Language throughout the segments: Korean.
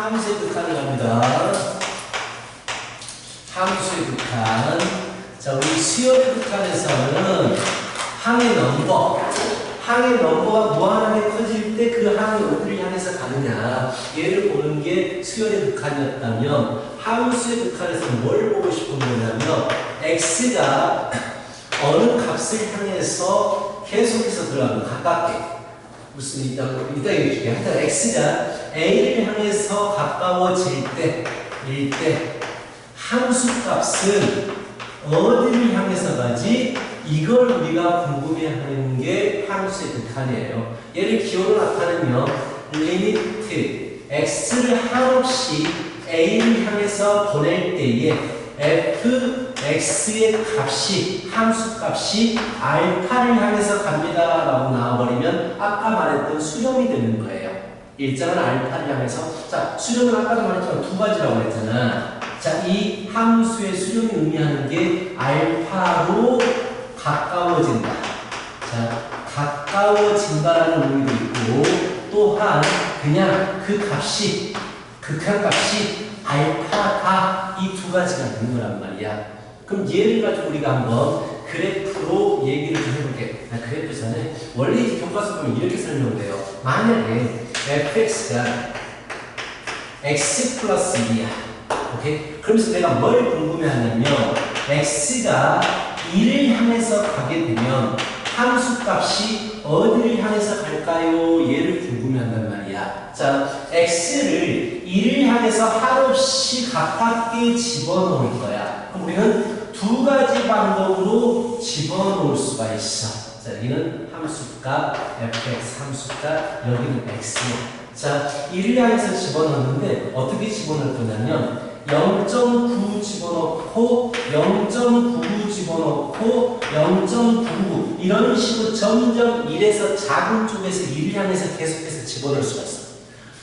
함수의 극한을 갑니다. 함수의 극한. 자, 우리 수열의 극한에서는 항의 넘버가 무한하게 커질 때 그 항이 어디를 향해서 가느냐. 얘를 보는 게 수열의 극한이었다면 함수의 극한에서는 뭘 보고 싶은 거냐면 x가 어느 값을 향해서 계속해서 들어가면 가깝게. 무슨 이따 얘기해줄게. 하여튼 x가 a를 향해서 가까워질 때, 함수 값은 어디를 향해서 가지? 이걸 우리가 궁금해하는 게 함수의 극한이에요. 얘를 기호로 나타내면 리미트 x를 한없이 a를 향해서 보낼 때에 fx의 값이 함수 값이 알파를 향해서 갑니다 라고 나와버리면 아까 말했던 수렴이 되는 거예요. 일정한 알파를 향해서. 자, 수렴은 아까도 말했지만 두 가지라고 했잖아. 자, 이 함수의 수렴이 의미하는 게 알파로 가까워진다. 자, 가까워진다라는 의미도 있고, 또한 그냥 그 값이, 극한값이 알파다, 이 두 가지가 있는 거란 말이야. 그럼 얘를 가지고 우리가 한번 그래프로 얘기를 좀 해볼게. 그래프 전에 원래 이제 교과서 보면 이렇게 설명돼요. 만약에 fx가 x 플러스 2야. 오케이? 그러면서 내가 뭘 궁금해하냐면 x가 2를 향해서 가게 되면 함수 값이 어디를 향해서 갈까요? 얘를 궁금해한단 말이야. 자, x를 2를 향해서 한없이 가깝게 집어넣을 거야. 그럼 우리는 두 가지 방법으로 집어넣을 수가 있어. 자, 여기는 함수값, fx 함수값, 여기는 x야. 자, 1을 향해서 집어넣는데 어떻게 집어넣을 거냐면 0.9 집어넣고 0.99 집어넣고 0.99 이런 식으로 점점 1에서 작은 쪽에서 1을 향해서 계속해서 집어넣을 수가 있어.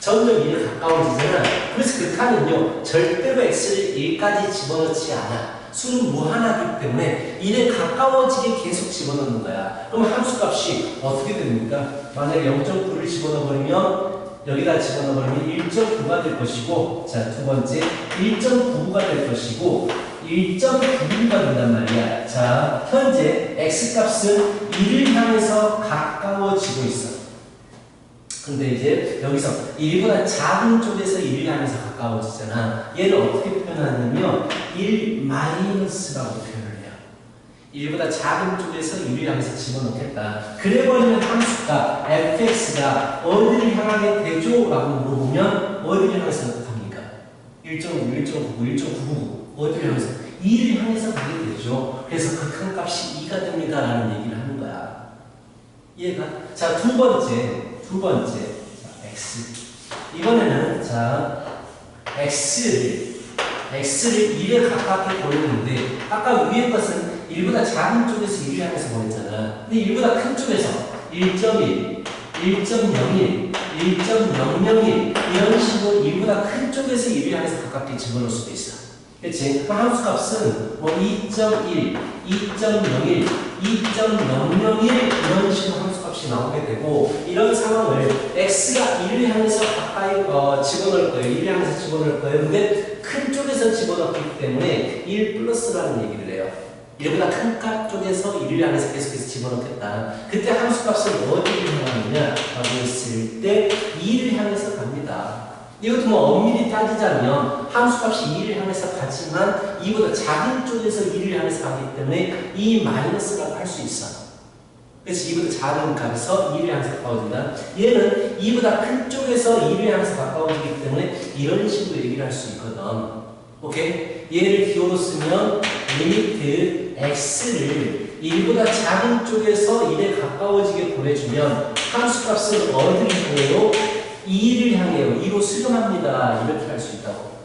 점점 1에 가까워지잖아. 그래서 극한은요 절대로 x를 1까지 집어넣지 않아. 수는 무한하기 때문에 1에 가까워지게 계속 집어넣는 거야. 그럼 함수값이 어떻게 됩니까? 만약에 0.9를 집어넣어버리면 여기다 집어넣어버리면 1.9가 될 것이고, 자, 두 번째 1.99가 될 것이고 1.99가 된단 말이야. 자, 현재 x값은 1을 향해서 가까워지고 있어. 근데 이제 여기서 1보다 작은 쪽에서 1을 향해서 가까워지잖아. 얘를 어떻게 표현하냐면 1 마이너스라고 표현을 해요. 1보다 작은 쪽에서 1을 향해서 집어넣겠다. 그래버리면 함수가 fx가 어디를 향하게 되죠? 라고 물어보면 어디를 향해서 갑니까? 1.9, 1.99, 1.99 어디를 향해서? 2를 향해서 가게 되죠. 그래서 극한값이 2가 됩니다 라는 얘기를 하는 거야. 이해가? 자, 두 번째 자, x. 이번에는 자 x를 1에 가깝게 보냈는데 아까 위에 것은 1보다 작은 쪽에서 1을 향해서 보냈잖아. 근데 1보다 큰 쪽에서 1.1, 1.01, 1.001 이런 식으로 1보다 큰 쪽에서 1을 향해서 가깝게 집어넣을 수도 있어. 그치? 그럼 함수값은 뭐 2.1, 2.01, 2.001 이런 식으로 함수값이 나오게 되고 이런 상황을 x가 1을 향해서 가까이 집어넣을 거예요. 1을 향해서 집어넣을 거예요. 근데 큰 쪽에서 집어넣기 때문에 1 플러스라는 얘기를 해요. 1보다 큰 값 쪽에서 1을 향해서 계속해서 집어넣겠다. 그때 함수값은 어디를 향하느냐 라고 했을 때 2를 향해서 갑니다. 이것도 뭐 엄밀히 따지자면 함수값이 2를 향해서 가지만 2보다 작은 쪽에서 2를 향해서 가기 때문에 2 마이너스라고 할 수 있어. 그래서 2보다 작은 값에서 2를 향해서 가까워진다. 얘는 2보다 큰 쪽에서 2를 향해서 가까워지기 때문에 이런 식으로 얘기를 할 수 있거든. 오케이? 얘를 기호로 쓰면 리미트 x를 1보다 작은 쪽에서 1에 가까워지게 보내주면 함수값은 어디를 향해요? 2를 향해요. 2로 수렴합니다. 이렇게 할 수 있다고.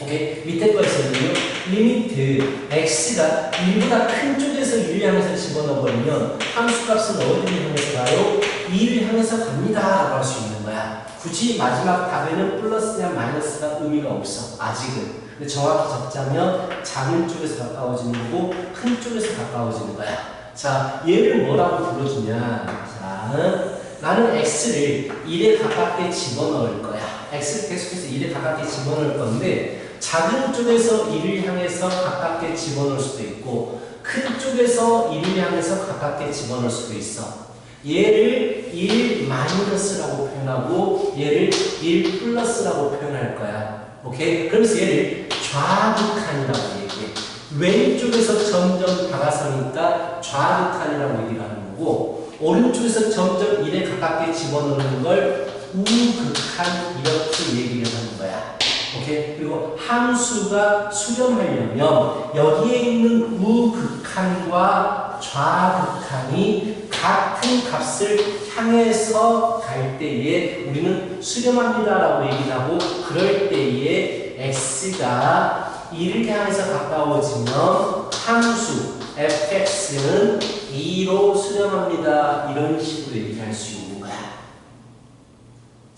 오케이? 밑에 거에서는요. 리미트 x가 1보다 큰 쪽에서 1을 향해서 집어넣어버리면 함수값은 어디를 향해서 가요? 2를 향해서 갑니다. 라고 할 수 있는 거야. 굳이 마지막 답에는 플러스냐 마이너스가 의미가 없어. 아직은. 근데 정확히 적자면 작은 쪽에서 가까워지는 거고 큰 쪽에서 가까워지는 거야. 자, 얘를 뭐라고 불러주냐. 자, 나는 x를 1에 가깝게 집어넣을 거야. x를 계속해서 1에 가깝게 집어넣을 건데 작은 쪽에서 1을 향해서 가깝게 집어넣을 수도 있고 큰 쪽에서 1을 향해서 가깝게 집어넣을 수도 있어. 얘를 1 마이너스라고 표현하고 얘를 1 플러스라고 표현할 거야. 오케이? 그러면서 얘를 좌극한이라고 얘기해. 왼쪽에서 점점 다가서니까 좌극한이라고 얘기를 하는 거고 오른쪽에서 점점 1에 가깝게 집어넣는 걸 우극한 이렇게 얘기를 하는 거야. 오케이? 그리고 함수가 수렴하려면 여기에 있는 우극한과 좌극한이 같은 값을 향해서 갈 때에 우리는 수렴합니다라고 얘기를 하고 그럴 때에 x가 1을 향해서 가까워지면 함수 fx는 2로 수렴합니다. 이런 식으로 얘기할 수 있는 거야.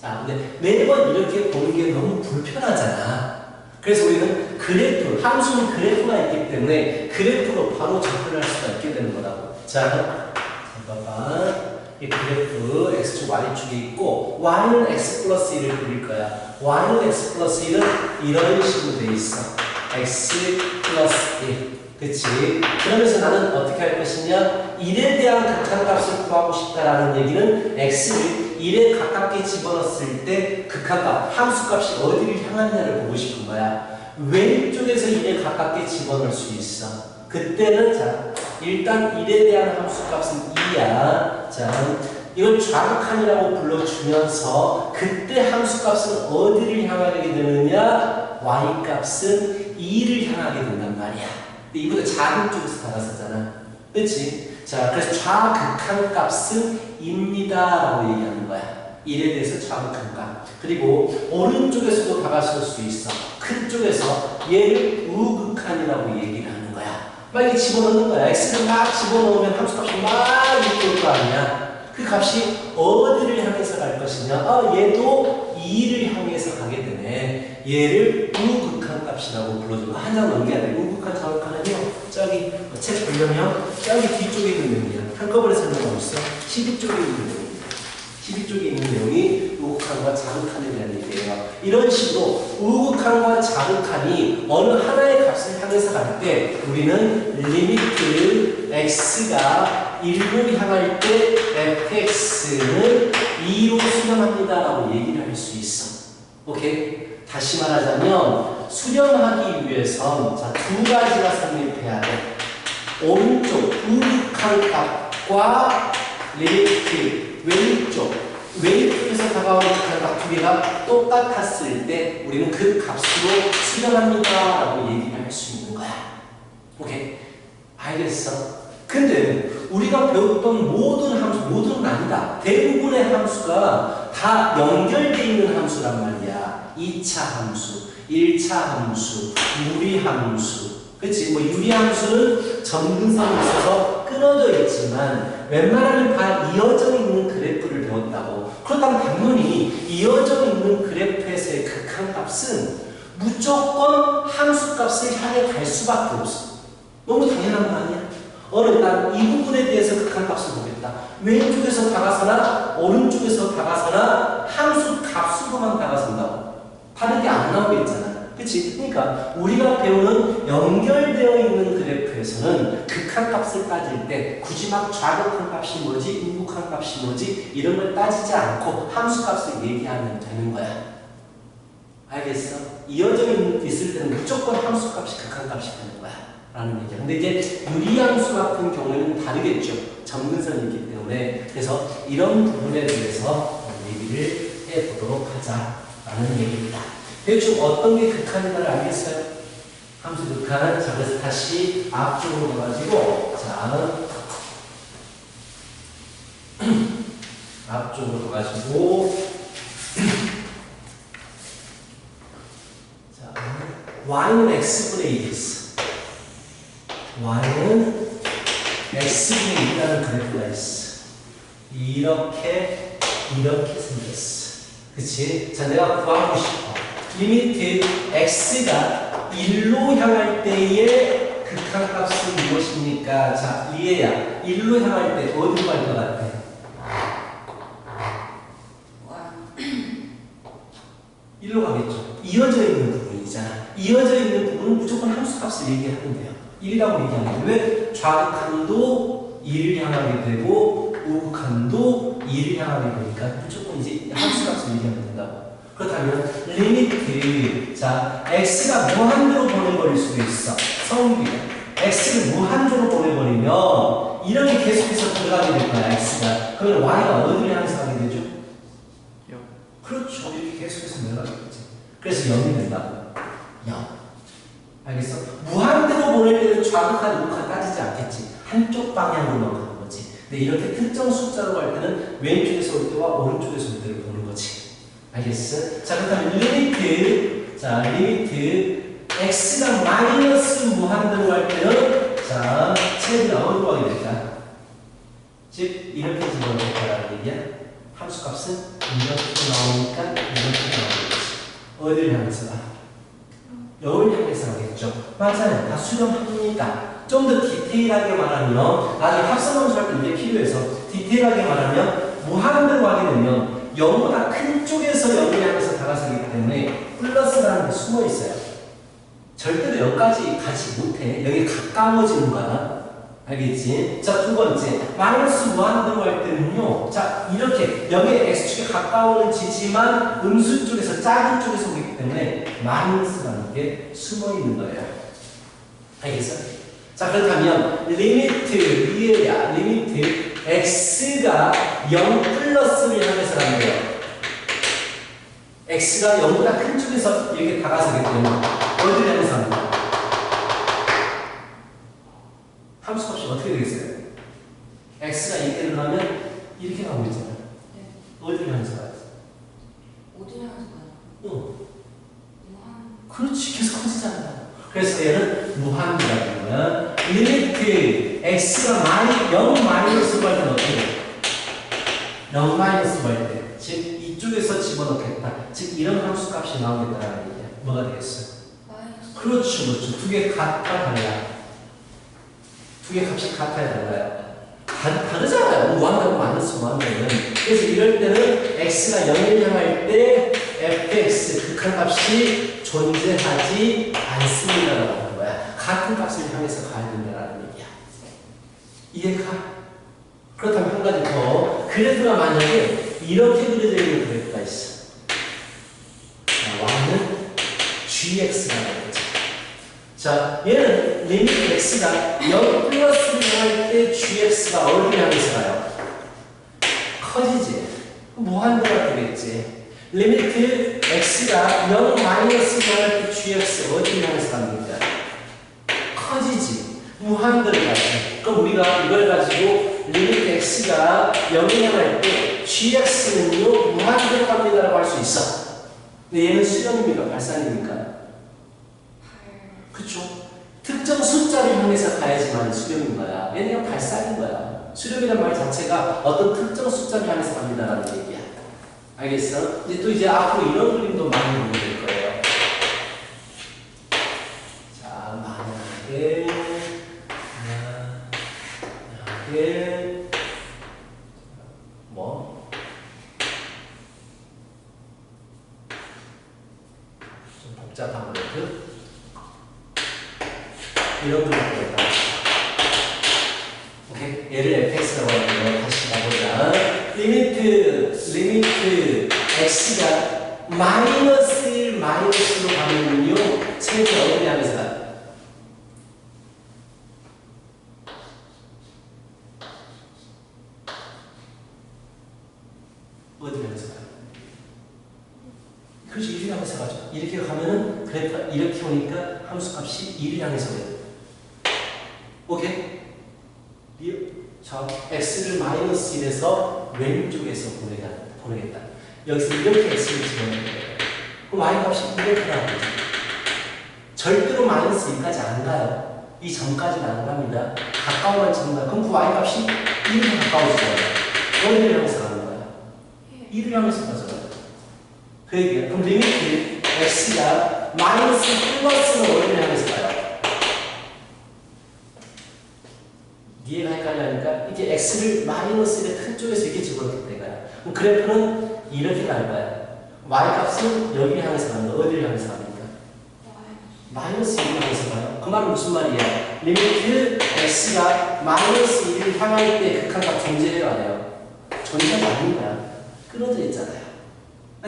자, 근데 매번 이렇게 보는 게 너무 불편하잖아. 그래서 우리는 그래프, 함수는 그래프가 있기 때문에 그래프로 바로 접근할 수가 있게 되는 거라고. 자, 잠깐만. 이 그래프 x축 y축이 있고 y는 x 플러스 1을 그릴 거야. y는 x 플러스 1은 이런 식으로 돼 있어. x 플러스 1. 그치? 그러면서 나는 어떻게 할 것이냐? 1에 대한 극한값을 구하고 싶다라는 얘기는 x를 1에 가깝게 집어넣었을 때 극한값, 함수값이 어디를 향하느냐를 보고 싶은 거야. 왼쪽에서 1에 가깝게 집어넣을 수 있어. 그때는 자, 일단 1에 대한 함수값은 2야. 자, 이걸 좌극한이라고 불러주면서 그때 함수값은 어디를 향하게 되느냐? y값은 2를 향하게 된단 말이야. 근데 이보다 작은 쪽에서 다가서잖아. 그치? 자, 그래서 좌극한 값은 입니다라고 얘기하는 거야. 1에 대해서 좌극한 값. 그리고 오른쪽에서도 다가설 수 있어. 큰 쪽에서 얘를 우극한이라고 얘기를 하는 거야. 막 이렇게 집어넣는 거야. x를 막 집어넣으면 함수값이 막 이렇게 올 거 아니야. 그 값이 어디를 향해서 갈 것이냐? 얘도 2를 향해서 가게 되네. 얘를 우극한 값이라고 불러주고 한 장 넘겨야 돼. 우극한 좌극한은요. 저기 책 보려면 저기 뒤쪽에 있는 내용이야. 한꺼번에 설명하고 있어. 12쪽에 있는 내용이야. 12쪽에 있는 내용이 우극한과 자극한에 대한 얘기예요. 이런 식으로 우극한과 자극한이 어느 하나의 값을 향해서 갈 때 우리는 리미트 x가 1로 향할 때 fx는 2로 수렴합니다라고 얘기를 할 수 있어. 오케이? 다시 말하자면 수렴하기 위해선 자, 두 가지가 성립해야 돼. 오른쪽 우극한 값과 리미트 왼쪽에서 다가오는 값 두 개가 똑같았을 때 우리는 그 값으로 수렴합니다라고 얘기를 할 수 있는 거야. 오케이? 알겠어? 근데 우리가 배웠던 모든 함수, 모든은 아니다. 대부분의 함수가 다 연결되어 있는 함수란 말이야. 2차 함수, 1차 함수, 유리함수. 그치? 뭐 유리함수는 점근선이 있어서 끊어져 있지만 웬만하면 다 이어져 있는 그래프를 배웠다고. 그렇다면 당연히 이어져 있는 그래프에서의 극한값은 무조건 함수값을 향해 갈 수밖에 없어. 너무 당연한 거 아니야? 난 이 부분에 대해서 극한값을 보겠다. 왼쪽에서 다가서나 오른쪽에서 다가서나 함수 값으로만 다가선다고. 다른 게 안 나오겠잖아. 그치? 그러니까 우리가 배우는 연결되어 있는 그래프에서는 극한값을 따질 때 굳이 막 좌극한 값이 뭐지? 우극한 값이 뭐지? 이런 걸 따지지 않고 함수값을 얘기하면 되는 거야. 알겠어? 이어져 있을 때는 무조건 함수값이 극한값이 되는 거야. 라는 얘기야. 근데 이제 유리함수 같은 경우에는 다르겠죠. 점근선이 있기 때문에. 그래서 이런 부분에 대해서 얘기를 해보도록 하자라는 얘기입니다. 대충 어떤 게 극한인가를 알겠어요? 함수 극한. 자, 그래서 다시 앞쪽으로 가가지고, 자, 앞쪽으로 가가지고, 자, y는 x분의 1이 있어. y는 x분의 1이라는 그래프가 있어. 이렇게 생겼어. 그치? 자, 내가 구하고 싶어. 리미트 x가 1로 향할 때의 극한값은 무엇입니까? 자, 이해야. 1로 향할 때 어디로 갈 것 같아? 1로 가겠죠. 이어져 있는 부분이잖아. 이어져 있는 부분은 무조건 함수값을 얘기하면 돼요. 1이라고 얘기하는 거예요. 왜? 좌극한도 1을 향하게 되고 우극한도 1을 향하게 되니까 무조건 이제 함수값을 얘기하면 된다고. 그렇다면 리미트, 자 x가 무한대로 보내버릴 수도 있어. 성비가 x를 무한대로 보내버리면 이렇게 계속해서 들어가게 될 거야. x가. 그러면 y가 어디를 향해서 가게 되죠? 0. 그렇죠. 이렇게 계속해서 내려가겠지. 그래서 0이 된다고. 0. 알겠어? 무한대로 보낼 때는 좌극한, 우극한 따지지 않겠지. 한쪽 방향으로만 가는 거지. 근데 이렇게 특정 숫자로 갈 때는 왼쪽에서 올 때와 오른쪽에서 올 때를 보는 거지. 알겠어? 자, 그렇다면 리미트. 자, 리미트. x가 마이너스 무한대로 갈 때는 자, 최대가 어디로 가게 될까? 즉, 이렇게 집어넣겠다라는 얘기야. 함수값은 이렇게 나오니까 이렇게 나오겠지. 어디를 향해서 가? 0을 향해서 가겠죠. 맞아요. 다 수렴합니다. 좀 더 디테일하게 말하면 나중에 합성함수 할 때 이게 필요해서 디테일하게 말하면 무한대로 가게 되면 0보다 큰 쪽에서 0을 향해서 다가서기 때문에 플러스라는 게 숨어 있어요. 절대로 0까지 가지 못해. 여기 가까워지는 거야. 알겠지? 자, 두 번째. 마이너스 무한대로 갈 때는요. 자, 이렇게 0의 x축에 가까워는 지지만 음수 쪽에서 작은 쪽에서 오기 때문에 마이너스라는 게 숨어 있는 거예요. 알겠어? 자, 그렇다면 리미트 위에야 리미트 x가 0 플러스를 향해서 가는 거예요. x가 0보다 큰 쪽에서 이렇게 다가서기 때문에 어디를 향해서 가는 거예요? 함수값이 어떻게 되겠어요? x가 이렇게 들어가면 이렇게 가고 있잖아요. 네. 어디를 향해서 가요? 어디를 향해서 가요? 응. 무한. 그렇지. 계속 커지잖아요. 그래서 얘는 무한이라는 거야. 리미트 x가 0 마이너스로 갈 때는 어떻게 돼요? 0 마이너스로 갈 때. 즉 이쪽에서 집어넣겠다. 즉 이런 함수값이 나오겠다라는 얘기야. 뭐가 되겠어요? 마이너스. 그렇죠. 그렇죠. 두 개 같아 달라. 두 개 값이 같아야 달라요. 다르잖아요. 무한대고 마이너스 무한대는. 그래서 이럴 때는 x가 0을 향할 때 fx 극한값이 존재하지 않습니다라고 하는 거야. 같은 값을 향해서 가야 된다라는 얘기야. 이해가? 그렇다면 한 가지 더. 그래프가 만약에 이렇게 그려져 있는 그래프가 있어. 자, y는 gx가 되겠죠. 자, 얘는 리미트 x가 0 플러스를 향할 때 gx가 어디를 향해서 가요? 커지지. 무한대가 되겠지. 리미트 x가 0 마이너스를 향할 때 gx 어디를 향해서 갑니까? 커지지. 무한대로 가지. 그럼 우리가 이걸 가지고 리미트 x가 0을 향할 때 gx는요 무한대로 갑니다라고 할 수 있어. 근데 얘는 수렴입니까? 발산입니까? 그쵸? 특정 숫자를 향해서 가야지만 수렴인 거야. 얘는 그냥 발산인 거야. 수렴이란 말 자체가 어떤 특정 숫자를 향해서 갑니다라는 얘기야. 알겠어? 이제 앞으로 이런 그림도 많이 보게 될 거예요. 자, 만약에 뭐 좀 복잡한 거거든. 이런 걸 갖겠다. 오케이? 얘를 fx라고 하고요. 다시 가보자. 리미트 x가 마이너스 1 마이너스로 가면요 최대 어디를 향해서 가요? 어디를 향해서 가요? 그렇죠. 1을 향해서 가죠. 이렇게 가면은 그래프가 이렇게 오니까 함수값이 1을 향해서 가요. 오케이? 자, x를 마이너스 1에서 왼쪽에서 보내겠다. 여기서 이렇게 x를 집어넣는 거예요. 그럼 y 값이 이렇게 나오죠. 절대로 마이너스 1까지 안 가요. 이 전까지는 안 갑니다. 가까워만 친다. 그럼 그 y 값이 1에 가까워져요. 어디를 향해서 가는 거야? 1을 향해서 가잖아요. 그 얘기야. 그럼 리미트 x가 마이너스 플러스는 어디를 향해서 가요? 이해가 헷갈리니까 이게 x를 마이너스 1의 큰 쪽에서 이렇게 집어넣겠다 이거야. 그럼 그래프는 이렇게 갈 거야. y값은 여기를 향해서 가는 거. 어디를 향해서 갑니까? 마이너스 1을 향해서 가요. 그 말은 무슨 말이야? 리미트 x가 마이너스 1을 향할 때 극한값 존재해야 돼요. 존재가 아닌 거야. 끊어져 있잖아요.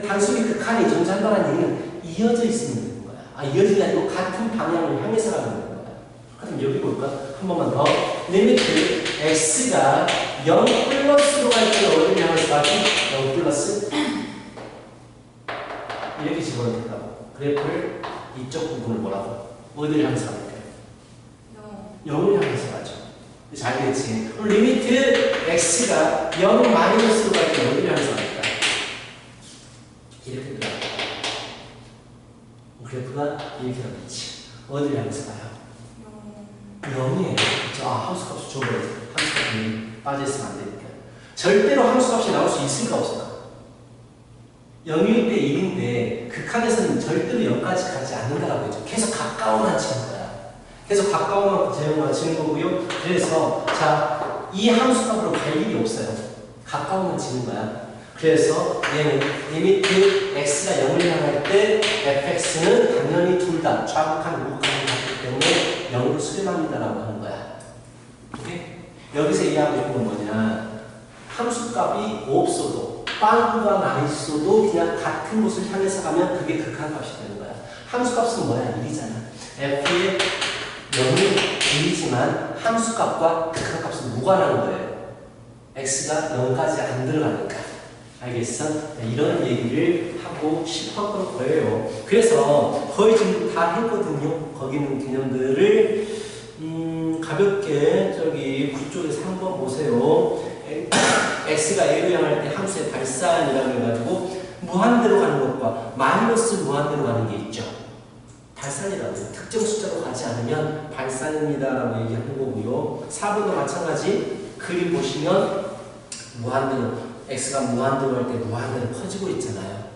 단순히 극한이 존재한다는 얘기는 이어져 있으면 되는 거야. 이어지는 게 아니고 같은 방향을 향해서 가는 거야. 그럼 여기 볼까? 한 번만 더. 리미트 x가 0 플러스로 갈 때 어디를 향해서 가지? 0 플러스 이렇게 집어넣어도 된다고. 그래프를 이쪽 부분을 뭐라고? 어디를 향해서 갈까요? 0을 향해서 가죠. 잘 알겠지? 그럼 리미트 x가 0 마이너스로 갈 때 어디를 향해서 갈까? 이렇게 들어가. 그래프가 이렇게 나겠지. 어디를 향해서 가요? 0이에요. 그렇죠? 함수값을 줘버려서 함수값이 빠져있으면 안 되니까. 절대로 함수값이 나올 수 있을까 없을까? 0일 때 1인데 극한에서는 절대로 0까지 가지 않는다라고 했죠. 계속 가까운 한치는 거야. 계속 가까운 만큼 제곱하는 거고요. 그래서 자, 이 함수값으로 갈 일이 없어요. 가까운 한치는 거야. 그래서 얘는 리미트 x가 0을 향할 때 fx는 당연히 둘 다 좌극한 우극한이 같기 때문에 0으로 수렴합니다라고 하는 거야. 오케이? 여기서 이해하고 싶은 건 뭐냐? 함수값이 없어도 빵구가 나 있어도 그냥 같은 곳을 향해서 가면 그게 극한값이 되는 거야. 함수값은 뭐야? 1이잖아. f의 0은 1이지만 함수값과 극한값은 무관한 거예요. x가 0까지 안 들어가니까. 알겠어? 이런 얘기를 하고 싶었던 거예요. 그래서 거의 지금 다 했거든요. 거기 있는 개념들을 가볍게 저기 9쪽에서 한번 보세요. x가 a로 향할 때 함수의 발산이라고 해가지고 무한대로 가는 것과 마이너스 무한대로 가는 게 있죠. 발산이라고 해요. 특정 숫자로 가지 않으면 발산입니다라고 얘기하는 거고요. 4번도 마찬가지. 그림 보시면 무한대로 x가 무한대로 할 때 무한대로 커지고 있잖아요.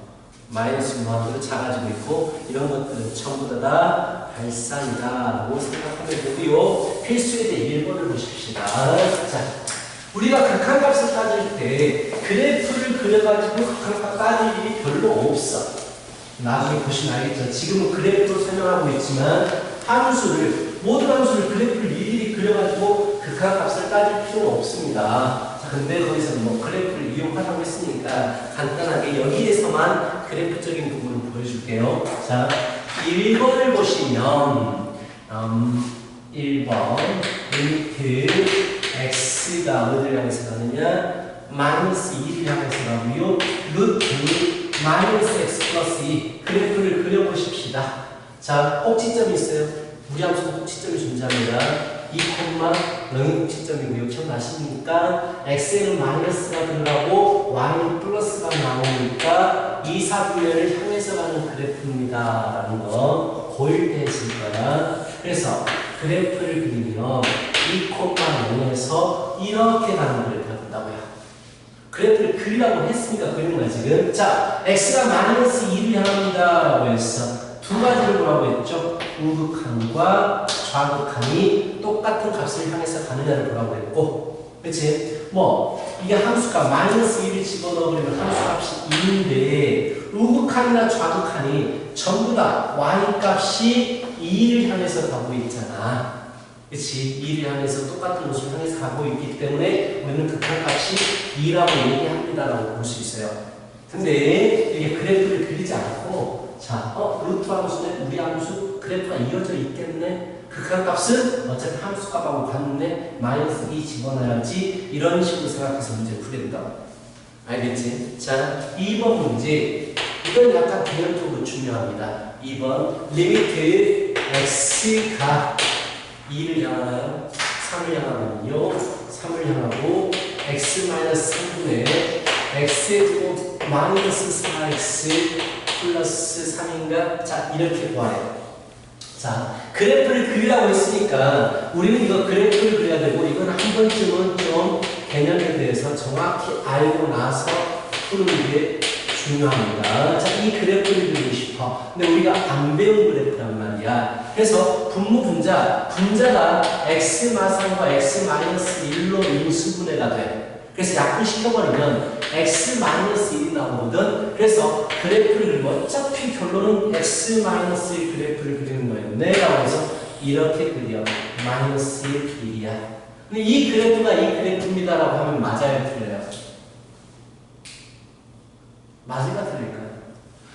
마이너스 무한대로 작아지고 있고 이런 것들은 전부 다 발산이다라고 생각하면 되고요. 필수에 대해 1번을 보십시다. 자, 우리가 극한값을 따질 때 그래프를 그려가지고 극한값 따질 일이 별로 없어. 나중에 보시면 알겠죠. 지금은 그래프로 설명하고 있지만 모든 함수를 그래프를 일일이 그려가지고 극한값을 따질 필요는 없습니다. 자, 근데 거기서 뭐 그래프를 이용하라고 했으니까 간단하게 여기에서만 그래프적인 부분을 보여줄게요. 자, 1번을 보시면 1번 리미트 x가 어디를 향해서 가느냐? 마이너스 2를 향해서 가고요. 루트 마이너스 x 플러스 2 그래프를 그려보십시다. 자, 꼭지점이 있어요. 우리 함수는 꼭지점이 존재합니다. 2,0이 꼭지점이고요. 기억나십니까? x에는 마이너스가 들어가고 y는 플러스가 나오니까 이 사분면을 향해서 가는 그래프입니다. 라는 거 고1 때 했을 거야. 그래서 그래프를 그리면 2,0에서 이렇게 가는 그래프가 된다고요. 그래프를 그리라고 했으니까 그리는 거야 지금. 자, x가 마이너스 2를 향합니다 라고 했어. 두 가지를 뭐라고 했죠? 우극한과 좌극한이 똑같은 값을 향해서 가느냐를 보라고 했고, 그치? 이게 함수가 마이너스 1을 집어넣어버리면 함수값이 2인데 우극한이나 좌극한이 전부 다 y값이 2를 향해서 가고 있잖아. 그치? 2를 향해서 똑같은 곳을 향해서 가고 있기 때문에 우리는 극한값이 2라고 얘기합니다라고 볼 수 있어요. 근데 이게 그래프를 그리지 않고 자, 루트 함수는 우리 함수 그래프가 이어져 있겠네. 극한값은 어차피 함수값하고 같은데 마이너스 2 집어넣어야지. 이런 식으로 생각해서 문제를 풀게 된다. 알겠지? 자, 2번 문제. 이건 약간 개념적으로 중요합니다. 2번 리미트 x가 2를 향하나요? 3을 향하면요. 3을 향하고 x-3분의 x제곱 마이너스 4x 플러스 3인가? 자, 이렇게 구하래요. 자, 그래프를 그리라고 했으니까 우리는 이거 그래프를 그려야 되고 이건 한 번쯤은 좀 개념에 대해서 정확히 알고 나서 푸는 게 중요합니다. 자, 이 그래프를 그리고 싶어. 근데 우리가 안 배운 그래프란 말이야. 그래서 분자가 x 마상과 x 마이너스 1로 인수분해가 돼. 그래서 약분시켜버리면 x-1이 나오거든. 그래서 그래프를 그리고 어차피 결론은 x-1 그래프를 그리는 거였네 라고 해서 이렇게 그려. 마이너스 1이야. 근데 이 그래프가 이 그래프입니다 라고 하면 맞아요, 틀려요? 맞을까 틀릴까요?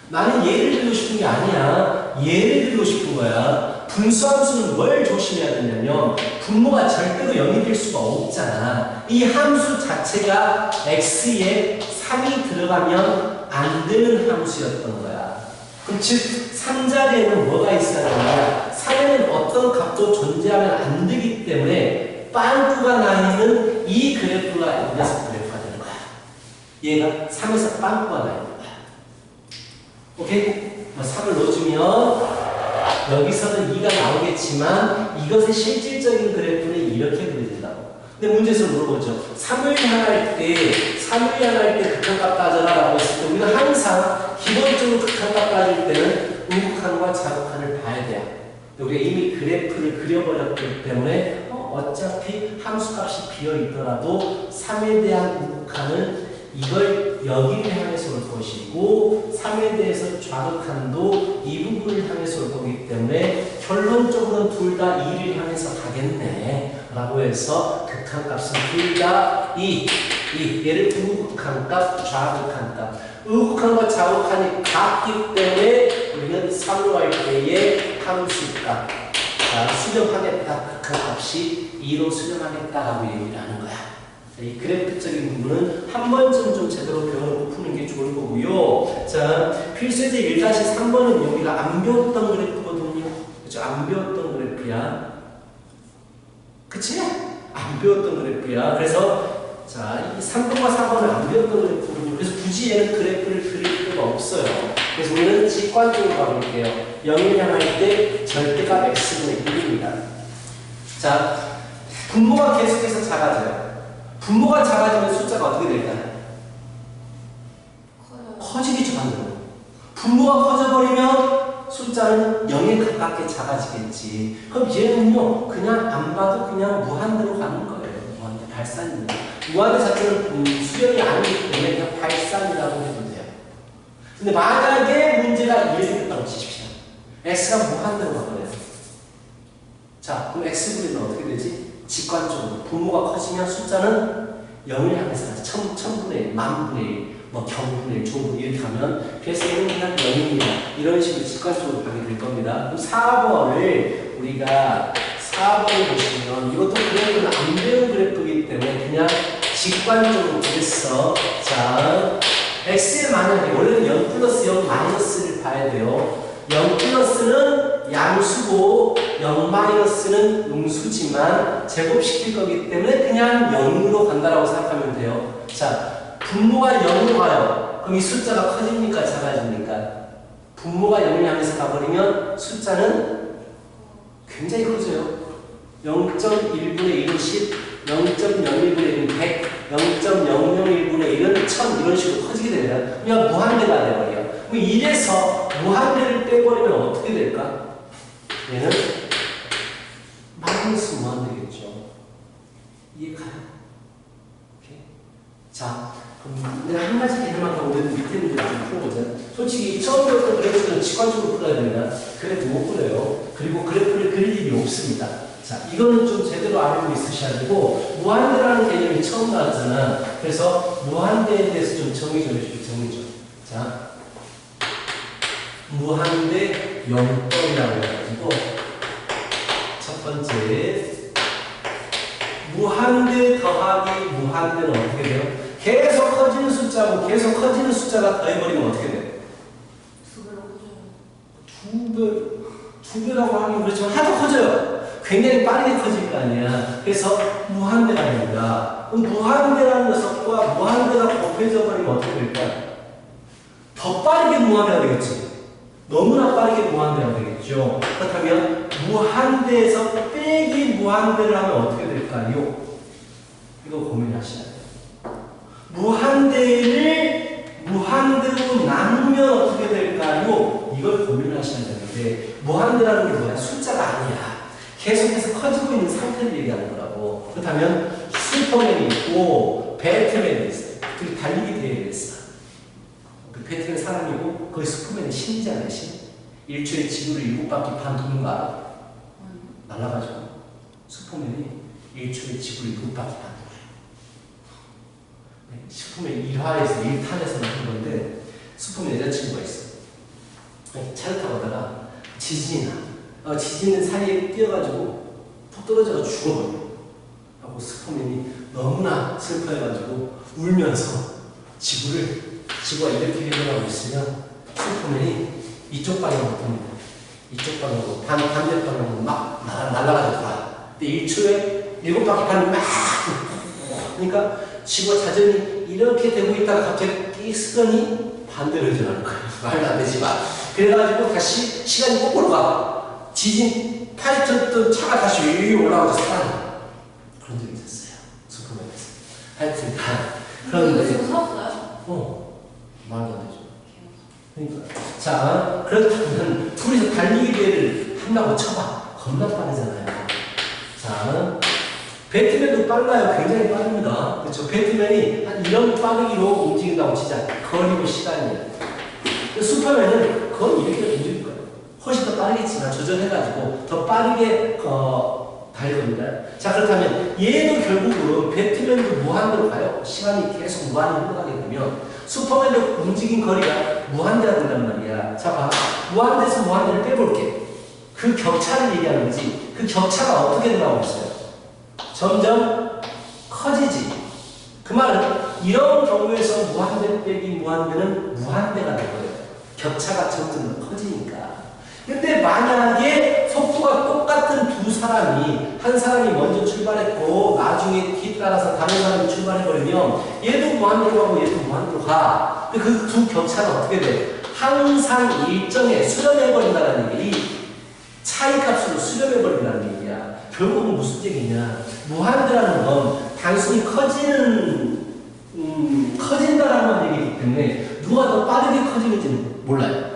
나는 얘를 들고 싶은 게 아니야. 얘를 들고 싶은 거야. 분수함수는 뭘 조심해야 되냐면 분모가 절대로 0이 될 수가 없잖아. 이 함수 자체가 x에 3이 들어가면 안 되는 함수였던 거야. 그럼 즉 3자리에는 뭐가 있어야 되는 거야? 3에는 어떤 값도 존재하면 안 되기 때문에 빵꾸가 나 있는 이 그래프가 이 녀석 그래프가 되는 거야. 얘가 3에서 빵꾸가 나 있는 거야. 오케이? 3을 넣어주면 여기서는 2가 나오겠지만 이것의 실질적인 그래프는 이렇게 그려진다고. 근데 문제에서 물어보죠. 3을 향할 때 극한값 따져라 라고 했을 때 우리는 항상 기본적으로 극한값 따질 때는 우극한과 자극한을 봐야 돼요. 우리가 이미 그래프를 그려버렸기 때문에 어차피 함수값이 비어있더라도 3에 대한 우극한을 이걸 여기를 향해서 올 것이고 3에 대해서 좌극한도 이 부분을 향해서 올 거기 때문에 결론적으로는 둘 다 2를 향해서 가겠네 라고 해서 극한값은 둘 다 2. 얘를 우극한값, 좌극한값. 우극한과 좌극한이 같기 때문에 우리는 3으로 할 때의 함수값 수렴하겠다. 극한값이 2로 수렴하겠다라고 얘기를 하는 거야. 이 그래프적인 부분은 한 번쯤 좀 제대로 배워놓고 푸는 게 좋을 거고요. 자, 필수제 1-3번은 여기가 안 배웠던 그래프거든요. 그렇죠? 안 배웠던 그래프야. 그치? 안 배웠던 그래프야. 그래서 자, 이 3번과 4번은 안 배웠던 그래프거든요. 그래서 굳이 얘는 그래프를 그릴 필요가 없어요. 그래서 우리는 직관적으로 가볼게요. 0을 향할 때 절대값 x분의 1입니다. 자, 분모가 계속해서 작아져요. 분모가 작아지면 숫자가 어떻게 될까요? 커지겠죠, 방금. 분모가 커져버리면 숫자는 0에 가깝게 작아지겠지. 그럼 얘는요, 그냥 안 봐도 그냥 무한대로 가는 거예요. 무한대, 발산입니다. 무한대 자체는 수렴이 아니기 때문에 그냥 발산이라고 해도 돼요. 근데 만약에 문제가 이렇게 됐다고 치십시오. x가 무한대로 가버려요. 자, 그럼 x분의 어떻게 되지? 직관적으로 분모가 커지면 숫자는 0을 향해서 가죠. 1000분의 1, 만분의 1, 뭐 경분의 1, 조분의 1 이렇게 가면 그래서 얘는 그냥 0입니다. 이런 식으로 직관적으로 가게 될 겁니다. 그럼 4번을 우리가 4번을 보시면 이것도 그래프는 안 배운 그래프이기 때문에 그냥 직관적으로 보겠어. 자, x에 만약에 원래는 0 플러스 0 마이너스를 봐야 돼요. 0 플러스는 양수고 0 마이너스는 음수지만 제곱시킬 거기 때문에 그냥 0으로 간다라고 생각하면 돼요. 자, 분모가 0으로 가요. 그럼 이 숫자가 커집니까? 작아집니까? 분모가 0을 향해서 가버리면 숫자는 굉장히 커져요. 0.1분의 1은 10, 0.01분의 1은 100, 0.001분의 1은 1000 이런 식으로 커지게 됩니다. 그냥 무한대가 돼버려요. 그럼 이래서 무한대를 빼버리면 어떻게 될까? 얘는 마이너스 무한대겠죠. 이해가요? 오케이? 자, 그럼 내가 한 가지 개념만 더 우리는 밑에 문제 좀 풀어보자. 솔직히 처음 배웠던 그래프는 직관적으로 풀어야 됩니다. 그래프 못 그려요. 그리고 그래프를 그릴 일이 없습니다. 자, 이거는 좀 제대로 알고 있으셔야 되고, 무한대라는 개념이 처음 나왔잖아. 그래서 무한대에 대해서 좀 정의 좀 해주세요. 정의 좀. 자, 무한대 0번이라고 해가지고, 첫 번째, 무한대 더하기 무한대는 어떻게 돼요? 계속 커지는 숫자고 계속 커지는 숫자가 더해버리면 어떻게 돼요? 두 배로 커져요. 두 배라고 하긴 그렇지만 하도 커져요. 굉장히 빠르게 커질 거 아니야. 그래서 무한대가 됩니다. 그럼 무한대라는 녀석과 무한대가 곱해져 버리면 어떻게 될까? 더 빠르게 무한대가 되겠지. 너무나 빠르게 무한대가 되겠죠. 그렇다면 무한대에서 빼기 무한대를 하면 어떻게 될까요? 이거 고민하셔야 돼요. 무한대를 무한대로 나누면 어떻게 될까요? 이걸 고민하셔야 되는데 무한대라는 게 뭐야? 숫자가 아니야. 계속해서 커지고 있는 상태를 얘기하는 거라고. 그렇다면 슈퍼맨이 있고 배트맨이 있어요. 그리고 달리기 대회를 했어. 그 배트맨 사람이고 거기 슈퍼맨이 신이잖아요. 신. 1초에 지구를 7바퀴 반 도는 거 알아? 날라가지고 슈퍼맨이 1초에 지구를 7바퀴 반 돌아요. 슈퍼맨 1화에서 1탄에서 나온 건데 슈퍼맨 여자친구가 있어. 차를 타고 가다가 지진이 나. 지진은 사이에 뛰어가지고 푹 떨어져서 죽어버려. 하고 슈퍼맨이 너무나 슬퍼해가지고 울면서 지구가 이렇게 회전하고 있으면 슈퍼맨이 이쪽 방향으로 돕니다. 이쪽 방향으로 반대 방향으로 막 날아가지고 돌아. 근데 1초에 7바퀴 반을 막 그러니까 지구가 자전이 이렇게 되고 있다가 갑자기 끼 쓰더니 반대로 회전하는 거예요. 말도 안 되지만 그래가지고 다시 시간이 거꾸로 가. 지진 파이쳤던 차가 다시 위로 올라가서 살아나. 그런 적이 있었어요. 슈퍼맨에서. 하여튼 그런데 지금 살았어요? 말도 안 되죠. 그러니까 자 그렇다면 둘이서 달리기 대회를 한다고 쳐봐. 겁나 빠르잖아요. 자 배트맨도 빨라요. 굉장히 빠릅니다. 그렇죠. 배트맨이 한 이런 빠르기로 움직인다고 치자. 거리고 시간이에요. 슈퍼맨은 거의 이렇게 움직일 거예요. 훨씬 더 빠르겠지만 조절해가지고 더 빠르게 달 겁니다. 자 그렇다면 얘도 결국은 배트맨도 무한대로 가요. 시간이 계속 무한히 흘러가게 되면 슈퍼맨도 움직인 거리가 무한대가 된단 말이야. 자 봐. 무한대에서 무한대를 빼볼게. 그 격차를 얘기하는 거지. 그 격차가 어떻게 나오고 있어요? 점점 커지지. 그 말은 이런 경우에서 무한대 빼기 무한대는 무한대가 될 거예요. 격차가 점점 커지니까. 근데 만약에 속도가 똑같은 두 사람이 한 사람이 먼저 출발했고 나중에 뒤따라서 다른 사람이 출발해버리면 얘도 무한대로 가고 얘도 무한대로 가. 근데 그 두 격차는 어떻게 돼? 항상 일정에 수렴해버린다는 얘기. 이 차이값으로 수렴해버린다는 얘기야. 결국은 무슨 얘기냐. 무한대라는 건 단순히 커진다라는 얘기이기 때문에 누가 더 빠르게 커지는지는 몰라요.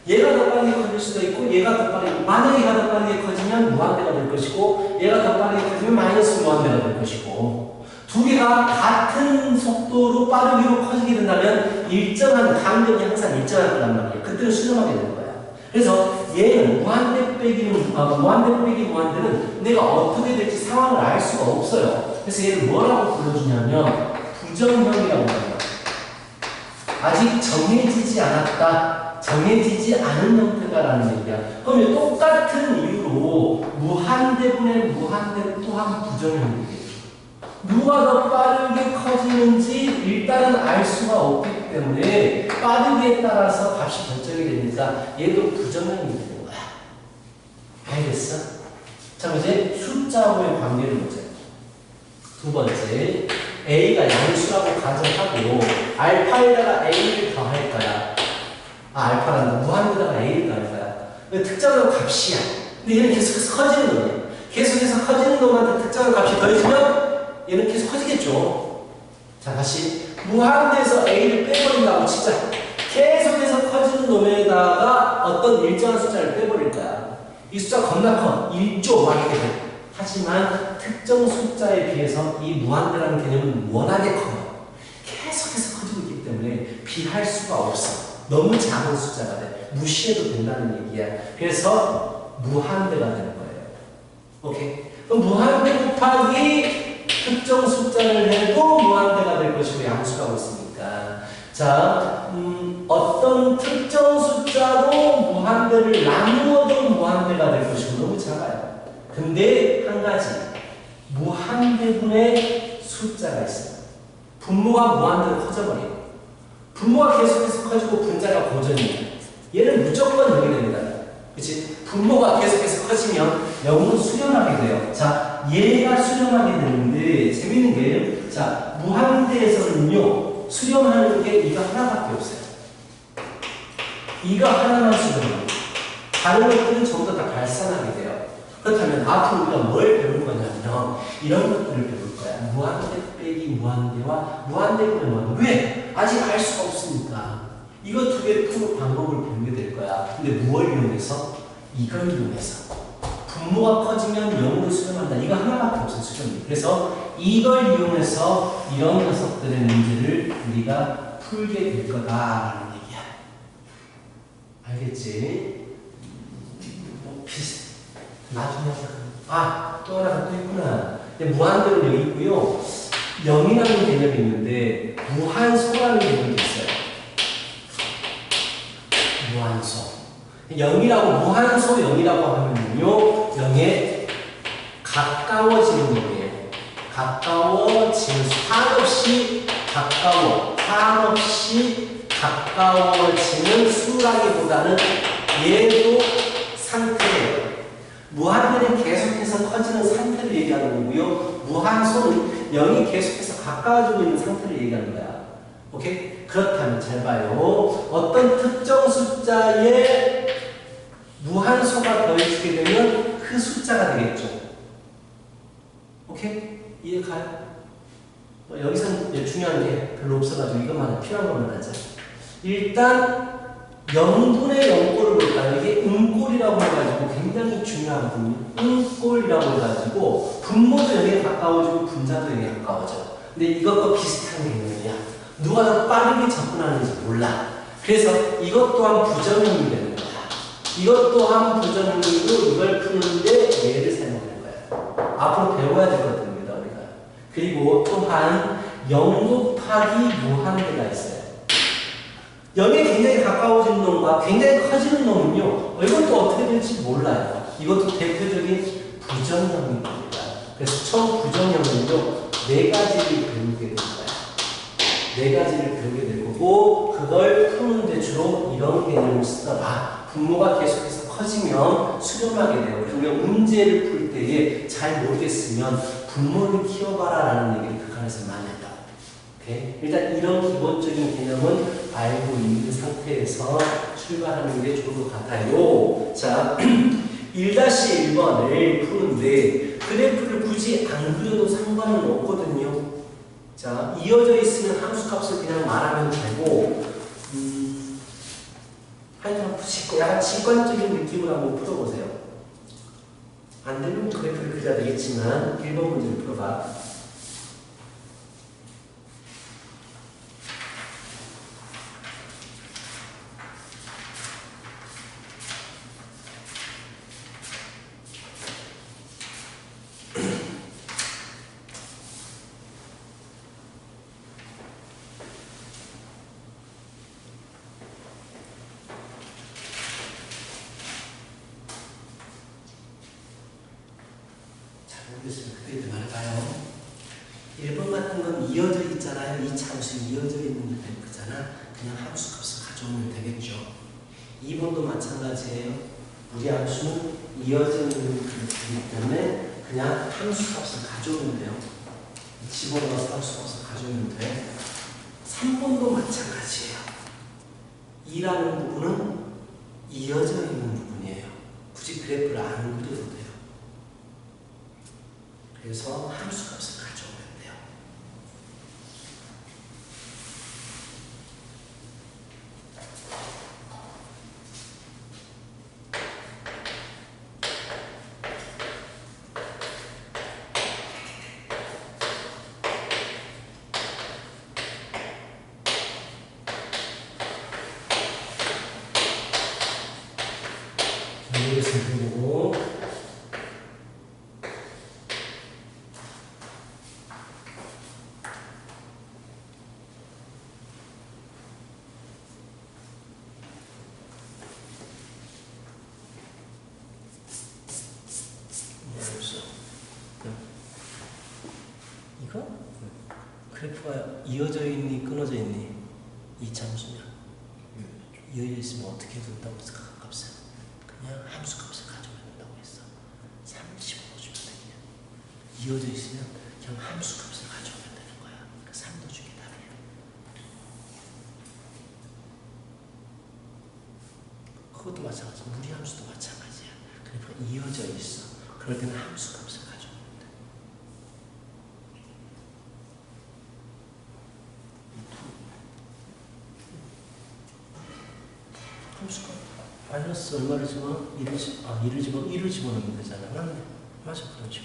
얘가 더 빠르게 커질 수도 있고 얘가 더 빠르게 만약에 얘가 더 빠르게 커지면 무한대가 될 것이고 얘가 더 빠르게 커지면 마이너스 무한대가 될 것이고 두 개가 같은 속도로 빠르기로 커지게 된다면 일정한 간격이 항상 일정할 거란 말이에요. 그때는 수렴하게 되는 거야. 그래서 얘는 무한대 빼기 무한대는 내가 어떻게 될지 상황을 알 수가 없어요. 그래서 얘를 뭐라고 불러주냐면 부정형이라고 합니다. 아직 정해지지 않았다. 정해지지 않은 형태다라는 얘기야. 그러면 똑같은 이유로 무한대분의 무한대는 또한 부정형이에요. 누가 더 빠르게 커지는지 일단은 알 수가 없기 때문에 빠르기에 따라서 값이 결정이 되니까 얘도 부정형이 되는 거야. 알겠어? 자, 이제 숫자하고의 관계를 보자. 두 번째, A가 양수라고 가정하고 알파에다가 A를 더할 거야. 알파는 무한대에다가 A를 더할 거야. 특정한 값이야. 근데 얘는 계속해서 커지는 놈이야. 계속해서 커지는 놈한테 특정한 값이 더해지면 얘는 계속 커지겠죠. 자, 다시 무한대에서 A를 빼버린다고 치자. 계속해서 커지는 놈에다가 어떤 일정한 숫자를 빼버릴 거야. 이 숫자 겁나 커. 1조 막 이렇게 돼. 하지만 특정 숫자에 비해서 이 무한대라는 개념은 워낙에 커요. 계속해서 커지고 있기 때문에 비할 수가 없어. 너무 작은 숫자가 돼. 무시해도 된다는 얘기야. 그래서 무한대가 되는 거예요. 오케이? 그럼 무한대 곱하기 특정 숫자를 해도 무한대가 될 것이고 양수라고 있으니까. 자, 어떤 특정 숫자로 무한대를 나누어도 무한대가 될 것이고 너무 작아요. 근데 한 가지 무한대분의 숫자가 있어요. 분모가 무한대로 커져버려요. 분모가 계속해서 커지고 분자가 고정이에요. 얘는 무조건 0이 됩니다. 그치? 분모가 계속해서 커지면 0으로 수렴하게 돼요. 자, 얘가 수렴하게 되는데 재밌는 게 자, 무한대에서는요 수렴하는 게 이거 하나밖에 없어요. 이거 하나만 수렴해요. 다른 것들은 전부 다 발산하게 돼요. 그렇다면 앞으로 우리가 뭘 배울 거냐면 이런 것들을 배울 거야. 무한대 빼기 무한대와 무한대분의 무한대. 왜? 아직 알 수가 없으니까. 이거 두 개 푸는 방법을 배우게 될 거야. 근데 무엇을 이용해서? 이걸 이용해서. 분모가 커지면 0으로 수렴한다. 이거 하나밖에 없어요. 수렴이. 그래서 이걸 이용해서 이런 녀석들의 문제를 우리가 풀게 될 거다라는 얘기야. 알겠지? 뭐 비슷. 나중에 또 하나가 또 있구나. 무한대로 여기 있고요. 0이라는 개념이 있는데 무한소라는 개념이 있어요. 무한소. 0이라고 무한소 0이라고 하면요 0에 가까워지는 놈이에요. 가까워지는 한없이 가까워지는 수라기보다는 얘도 상태예요. 무한대는 계속해서 커지는 상태를 얘기하는 거고요. 무한소는 0이 계속해서 가까워지고 있는 상태를 얘기하는 거야. 오케이? 그렇다면 잘 봐요. 어떤 특정 숫자에 무한소가 더해지게 되면 그 숫자가 되겠죠. 오케이? 이해가요? 여기서는 중요한 게 별로 없어가지고 이것만 필요한 것만 하자. 일단 0분의 0꼴을 볼까요? 이게 음꼴이라고 해가지고 굉장히 중요한 분이 음꼴이라고 해가지고 분모도 0에 가까워지고 분자도 0에 가까워져. 근데 이것과 비슷한 개념이야. 누가 더 빠르게 접근하는지 몰라. 그래서 이것 또한 부정형이 되는 거야. 이것 또한 부정형이고 이걸 푸는데 얘를 사용하는 거야. 앞으로 배워야 될 것들입니다, 우리가. 그리고 또한 0 곱하기 무한대가 있어요. 0에 굉장히 가까워지는 놈과 굉장히 커지는 놈은요, 이것도 어떻게 될지 몰라요. 이것도 대표적인 부정형입니다. 그래서 처음 부정형은요, 4가지를 배우게 될 거예요. 4가지를 배우게 될 거고, 그걸 푸는데 주로 이런 개념을 쓰다가, 분모가 계속해서 커지면 수렴하게 돼요. 그리고 문제를 풀 때에 잘 모르겠으면 분모를 키워봐라 라는 얘기를 극한에서 많이 했다. 오케이? 일단 이런 기본적인 개념은 알고 있는 상태에서 출발하는 게 좋을 것 같아요. 자, 1-1번을 푸는데 그래프를 굳이 안 그려도 상관은 없거든요. 자, 이어져 있으면 함수값을 그냥 말하면 되고 하여튼 약간 직관적인 느낌으로 한번 풀어보세요. 안 되면 그래프를 그려야 되겠지만 1번 문제를 풀어봐. 모르겠으면 그때 말해봐요. 1번 같은 건 이어져 있잖아요. 이 참수 이어져 있는 그래프잖아. 그냥 함수값을 가져오면 되겠죠. 2번도 마찬가지예요. 우리 함수는 이어져 있는 그래프이기 때문에 그냥 함수값을 가져오면 돼요. 집어넣어서 함수값을 가져오면 돼. 3번도 마찬가지예요. 2라는 부분은 이어져 있는 부분이에요. 굳이 그래프를 안 그려도 돼요. 그래서 함수값을 가져오면 돼요. 여기서 보고 이거? 그래프가 이어져 있니 끊어져 있니? 이 참수면 이어져 있으면 어떻게 된다고 해서 값을 그냥 함수값을 가져오면 된다고 했어. 30을 넣어주면 되냐. 이어져 있으면 그냥 함수값을 가져오면 되는 거야. 그 3 넣어주기 답이야. 그것도 마찬가지. 무리함수도 마찬가지야. 그래프가 이어져 있어. 그럴 때는 함수값을 가져오면 돼. 함수값 마이너스 얼마를 집어넣어? 1을 집어넣으면 되잖아. 맞네. 맞아, 그렇죠.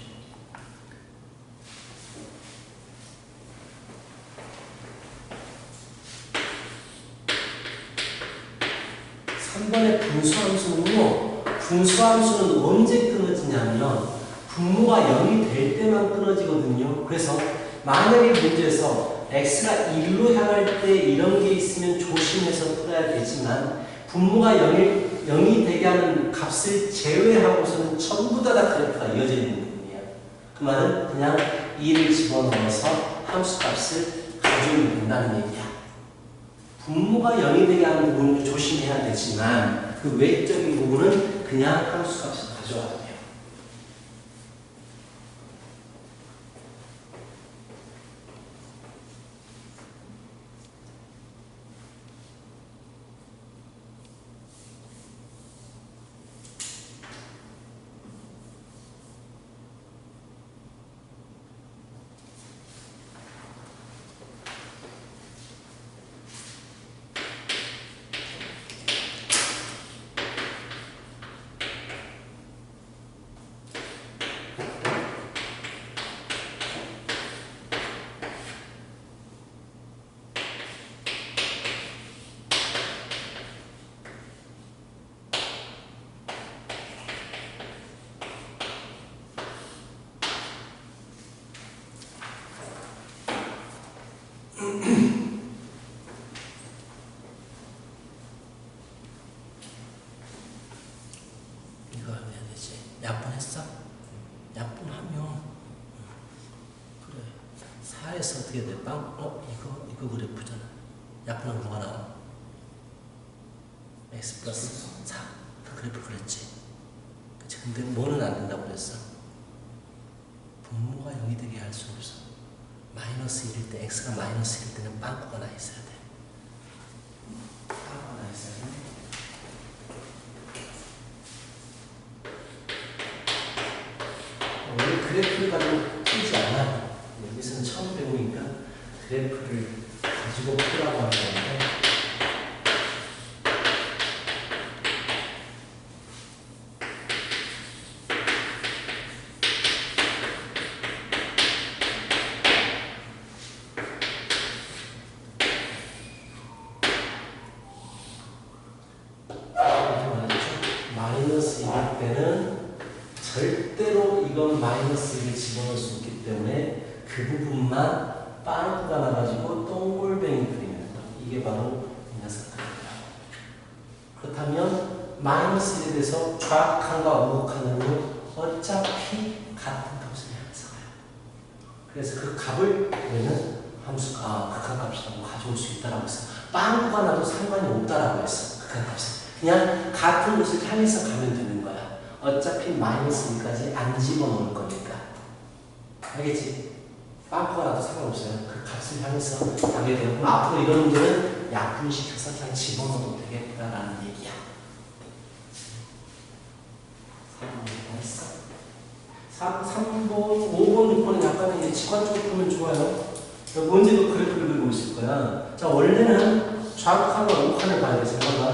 분수함수는요. 분수함수는 언제 끊어지냐면 분모가 0이 될 때만 끊어지거든요. 그래서 만약에 문제에서 x가 1로 향할 때 이런 게 있으면 조심해서 풀어야 되지만 분모가 0이 되게 하는 값을 제외하고서는 전부 다 그래프가 이어져 있는 부분이에요. 그 말은 그냥 2를 집어넣어서 함수값을 가져오면 된다는 얘기야. 분모가 0이 되게 하는 부분을 조심해야 되지만 그 외적인 부분은 그냥 함수값을 가져와도 돼요. 이거 해야 되지. 약분했어? 약분하면 그래. 4에서 어떻게 돼? 빵? 이거 그래프잖아. 약분하면 뭐가 나와? x 플러스 4. 그 그래프 그랬지. 그치? 근데 뭐는 안 된다고 그랬어? 분모가 0이 되게 할 수 없어. 마이너스 1일 때, x가 마이너스 1일 때는 빵꾸가 나 있어야 돼. 빵꾸가 나 있어야 돼. 원래 그래프를 가지고 풀지 않아. 여기서는 처음 배우니까 그래프를 가지고 풀라고 하는 건데. 마이너스 1일 때는 절대로 이건 마이너스 1을 집어넣을 수 없기 때문에 그 부분만 빵꾸가 나가지고 동글뱅이 그리는 거. 이게 바로 이 녀석들입니다. 그렇다면 마이너스 1에 대해서 좌극한과 우극한은 어차피 같은 값을 향해서 가요. 그래서 그 값을 우리는 극한값이라고 가져올 수 있다라고 했어. 빵꾸가 나도 상관이 없다라고 했어. 극한값은. 그냥 같은 곳을 향해서 가면 되는 거야. 어차피 마이너스 1까지 안 집어넣을 거니까. 알겠지? 빵꾸가 나도 상관없어요. 그 값을 향해서 가게 되고 그럼 앞으로 이런 문제는 약분시켜서 그냥 집어넣어도 되겠다라는 얘기야. 3번, 5번, 6번은 약간 이제 직관적으로 풀면 좋아요. 문제도 그래프를 그리고 있을 거야. 자, 원래는 좌극한과 우극한을 봐야 돼. 잠깐만.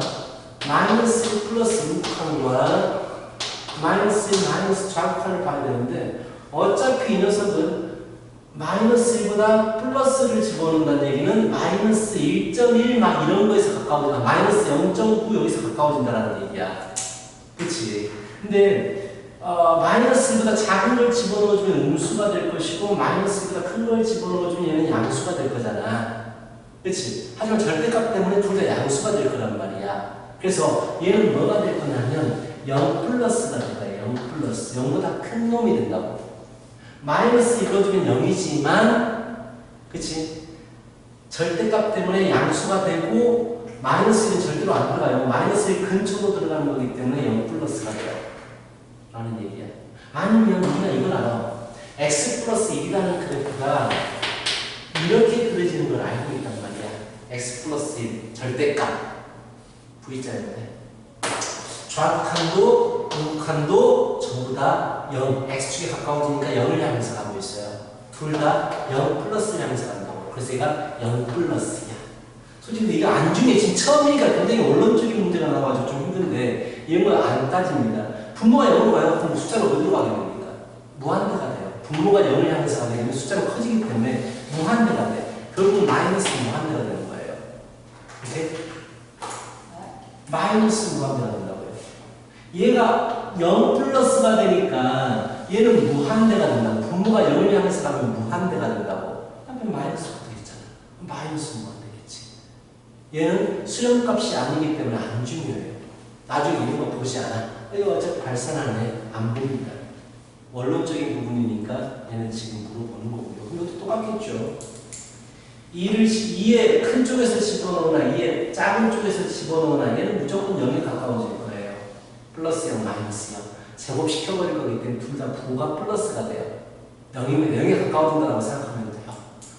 마이너스 플러스 우극한과 마이너스 좌극한을 봐야 되는데 어차피 이 녀석은 마이너스 1보다 플러스를 집어넣는다는 얘기는 마이너스 1.1 막 이런 거에서 가까워진다. 마이너스 0.9 여기서 가까워진다라는 얘기야. 그치? 근데 마이너스 1보다 작은 걸 집어넣어주면 음수가 될 것이고 마이너스 1보다 큰 걸 집어넣어주면 얘는 양수가 될 거잖아. 그치? 하지만 절대값 때문에 둘 다 양수가 될 거란 말이야. 그래서 얘는 뭐가 될 거냐면 0 플러스가 될 거야. 0 플러스. 0보다 큰 놈이 된다고. 마이너스 읽어주면 0이지만 그치? 절대값 때문에 양수가 되고 마이너스 1은 절대로 안 들어가요. 마이너스 1 근처로 들어가는 거기 때문에 0 플러스가 돼요. 라는 얘기야. 아니면 우리가 이걸 알아. x 플러스 1이라는 그래프가 이렇게 그려지는 걸 알고 있단 말이야. x 플러스 1 절대값 V자인데 좌극한도 우극한도 전부 다 0, x축에 가까워지니까 0을 향해서 가고 있어요. 둘 다 0 플러스를 향해서 간다고. 그래서 얘가 0 플러스야. 솔직히 이거 안 중에 지금 처음이니까 굉장히 원론적인 문제가 나와가지고 좀 힘든데 이런 거 안 따집니다. 분모가 0으로 가요. 그럼 숫자가 어디로 가게 됩니까? 무한대가 돼요. 분모가 0을 향해서 가게 되면 숫자가 커지기 때문에 무한대가 돼. 결국 마이너스 무한대가 되는 거예요. 이렇게? 마이너스 무한대가 된다고요. 얘가 0 플러스가 되니까 얘는 무한대가 된다고. 분모가 0을 향해서 가면 무한대가 된다고. 앞에 마이너스가 되겠잖아. 마이너스 무한대겠지. 얘는 수렴값이 아니기 때문에 안 중요해요. 나중에 이런 거 보지 않아. 이거 어차피 발산하네. 안 보인다. 원론적인 부분이니까 얘는 지금 물어보는 거고요. 이것도 똑같겠죠. 2의 큰 쪽에서 집어넣으나 2의 작은 쪽에서 집어넣으나 얘는 무조건 0에 가까워질 거예요. 플러스 0, 마이너스 0. 제곱시켜버릴 거기 때문에 둘 다 부호가 플러스가 돼요. 0이면 0에 가까워진다고 생각하면 돼요.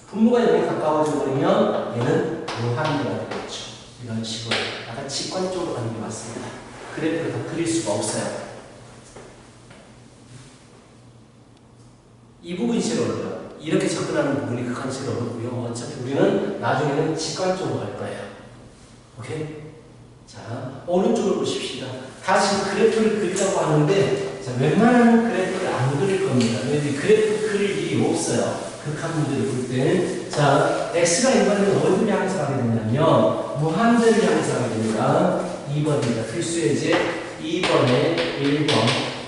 분모가 0에 가까워져 버리면 얘는 무한대가 되겠죠. 이런 식으로 약간 직관적으로 가는 게 맞습니다. 그래프를 더 그릴 수가 없어요. 이 부분이 제일 어려워요. 이렇게 접근하는 부분이 극한 제일 어렵고요. 어차피 우리는 나중에는 직관적으로 갈 거예요. 오케이? 자, 오른쪽을 보십시다. 다시 그래프를 그리자고 하는데, 자, 웬만하면 그래프를 안 그릴 겁니다. 왜냐면 그래프 그릴 일이 없어요. 극한 문제를 볼 때는. 자, x가 이번에는 어디를 향해서 가게 되냐면, 무한대를 향해서 가게 됩니다. 2번입니다. 필수의 제 2번에 1번.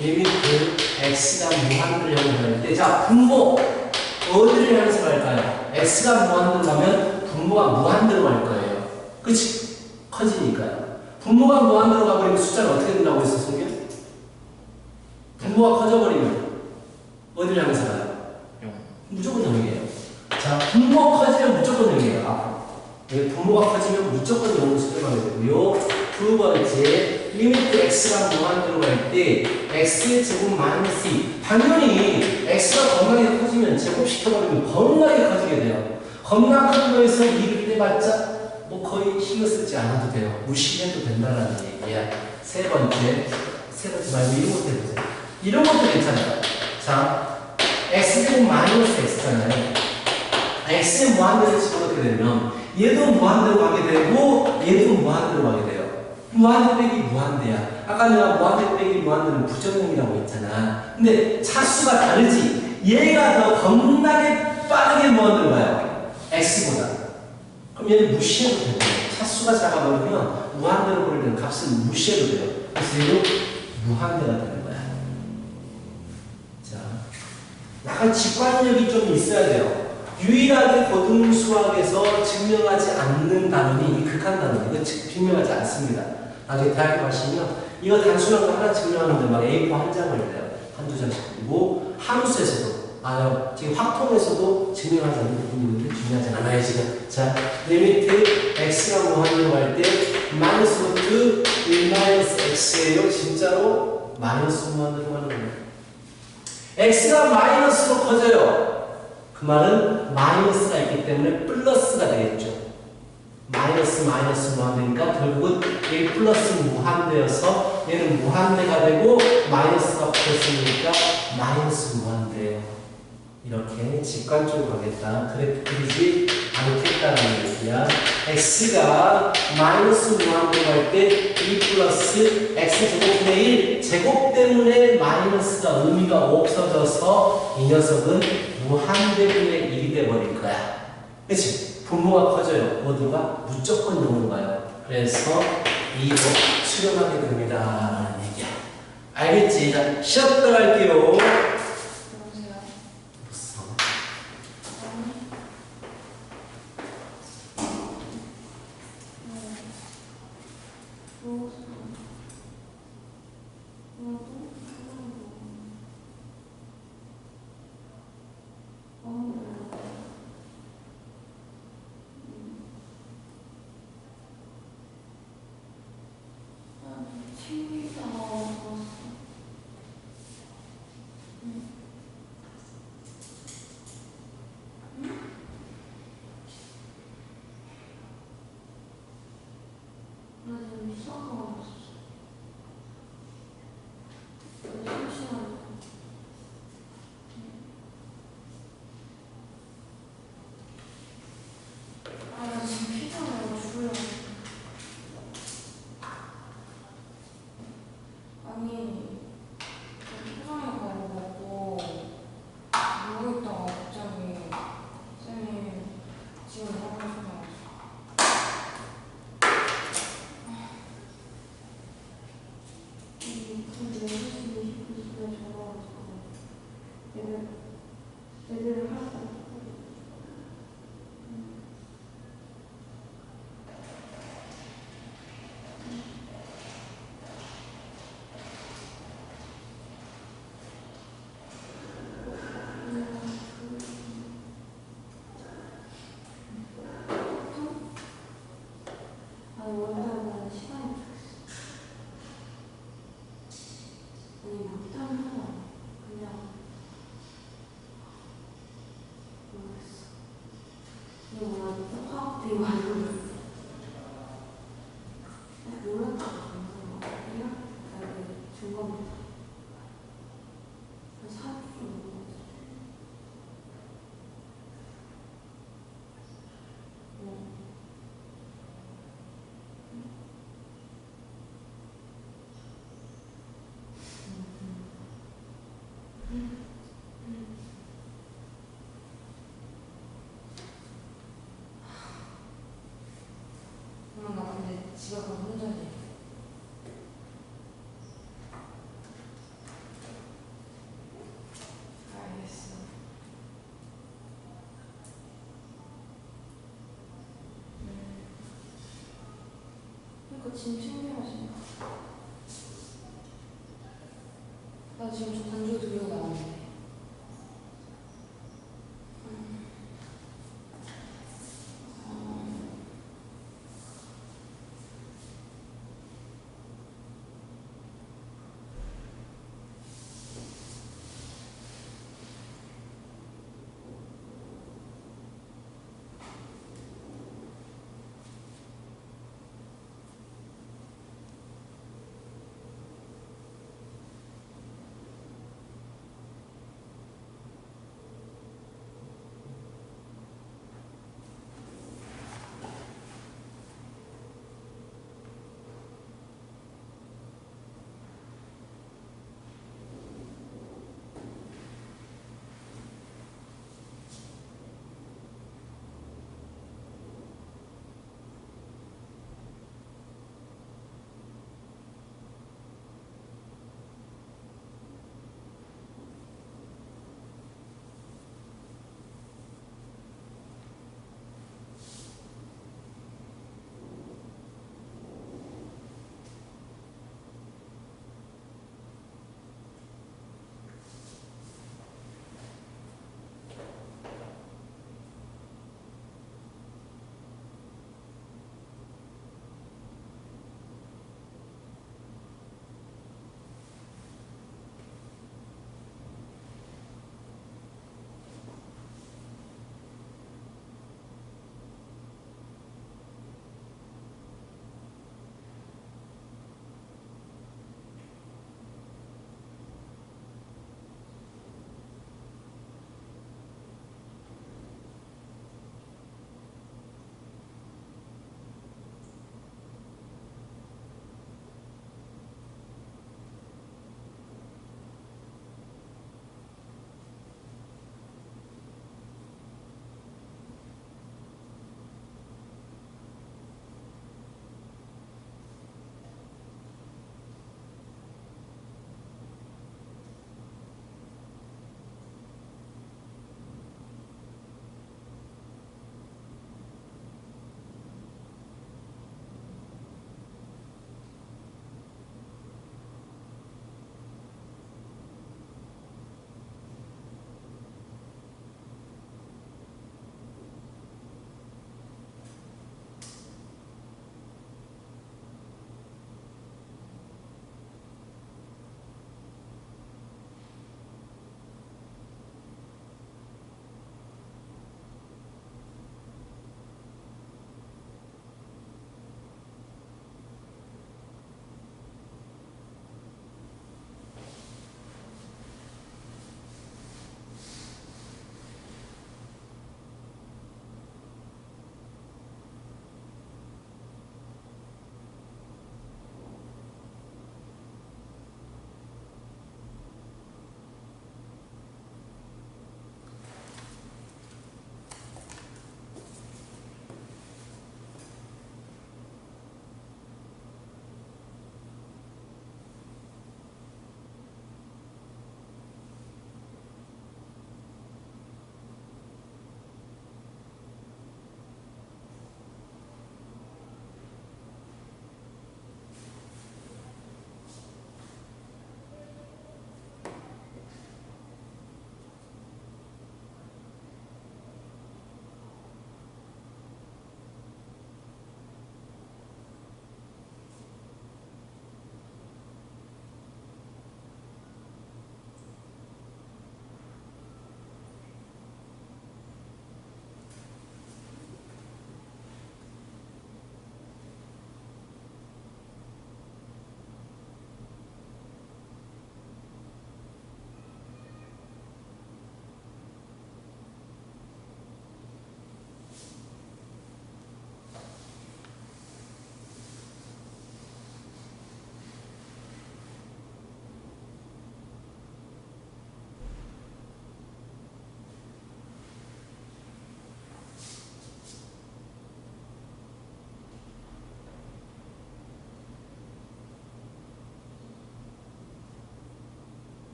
리미트 x가 무한대를 향해서 갈 때, 자, 분모 어디를 향해서 갈까요? x가 무한대로 가면 분모가 무한대로 갈 거예요. 그치? 커지니까요. 분모가 무한대로 가버리면 숫자는 어떻게 된다고 했어, 송규? 분모가 커져버리면 어디를 향해서 가요? 0. 무조건 0이에요. 자, 분모 커지면 무조건 0이에요. 앞으로. 분모가 커지면 무조건 0으로 수렴하게 되고요. 두 번째, 리미트 x가 무한대로 갈 때 x의 제곱 마이너스 2. 당연히 x가 겁나게 커지면 제곱시켜버리면 겁나게 커지게 돼요. 겁나 큰 거에서 2를 떼봤자 뭐 거의 신경 쓰지 않아도 돼요. 무시해도 된다는 얘기야. 세 번째 말고 이런 것도 해보세요. 이런 것도 괜찮아요. 자, x제곱 마이너스 x잖아요. x의 무한대를 집어넣게 되면 얘도 무한대로 가게 되고 얘도 무한대로 가게 돼요. 무한대 빼기 무한대야. 아까 내가 무한대 빼기 무한대는 부정형이라고 했잖아. 근데 차수가 다르지. 얘가 더 겁나게 빠르게 무한대로 가요. x보다. 그럼 얘는 무시해도 돼요. 차수가 작아버리면 무한대로 버리는 값은 무시해도 돼요. 그래서 얘도 무한대가 되는 거야. 자, 약간 직관력이 좀 있어야 돼요. 유일하게 고등 수학에서 증명하지 않는 단원이 이 극한 단원. 이거 증명하지 않습니다. 나중에 대학에 가시면 이거 단순한 거 하나 증명하는데 막 A4 한 장을 내요. 한두 장씩. 그리고 함수에서도 지금 확통에서도 증명하지 않는 부분이 있는데 중요하지 않아요 지금. 자, 리미트 x가 무한대로 갈 때 마이너스 루트 1 마이너스 x예요. 진짜로 마이너스 무한대로 가는 거예요. x가 마이너스로 커져요. 그 말은 마이너스가 있기 때문에 플러스가 되겠죠. 마이너스 무한대니까 결국은 1 플러스 무한대여서 얘는 무한대가 되고 마이너스가 붙었으니까 마이너스 무한대예요. 이렇게 직관적으로 가겠다. 그래프 그리지 않겠다는 얘기야. x가 마이너스 무한대로 갈 때 2 플러스 x 제곱분의 1 제곱 때문에 마이너스가 의미가 없어져서 이 녀석은 무한대분의 1이 돼버릴 거야. 그치? 분모가 커져요. 모두가 무조건 0으로 가요. 그래서 2로 수렴하게 됩니다. 라는 얘기야. 알겠지? 자, 시합 들어갈게요. 여보세요? 무슨 못하면 그냥 모르겠어. 근데 뭔가 화학 되게 많이 모르겠어. 모른다고 그러는 거 아니야? 중간부터. 한 4주 정도. 나 근데 집에 가서 혼자 해. 알겠어. 그러니까 짐 챙겨야지. 나 지금 저 반죽 들고 나왔는데.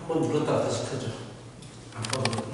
한번 눌렀다가 다시 켜줘. 아까 눌렀다.